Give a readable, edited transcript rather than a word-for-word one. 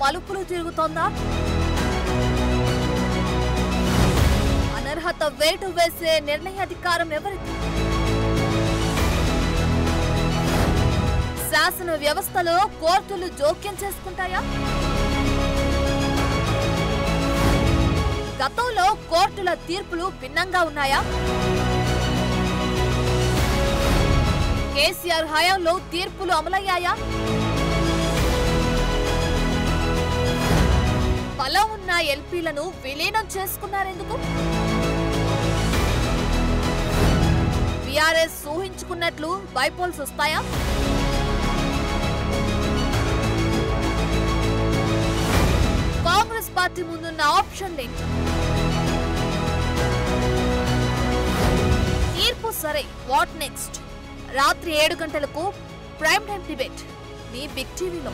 మలుపులు తిరుగుతోందా? అనర్హత వేటు వేసే నిర్ణయాధికారం ఎవరిది? శాసన వ్యవస్థలో కోర్టులు జోక్యం చేసుకుంటాయా? గతంలో కోర్టుల తీర్పులు భిన్నంగా ఉన్నాయా? కేసీఆర్ హయాంలో తీర్పులు అమలయ్యాయా? బలం ఉన్న ఎల్పీలను విలీనం చేసుకున్నారెందుకు? బీఆర్ఎస్ ఊహించుకున్నట్లు బైపోల్స్ వస్తాయా? కాంగ్రెస్ పార్టీ ముందున్న ఆప్షన్లేంటి? తీర్పు సరే, వాట్ నెక్స్ట్? రాత్రి 7 గంటలకు ప్రైమ్ టైం డిబేట్ మీ బిగ్ టీవీలో.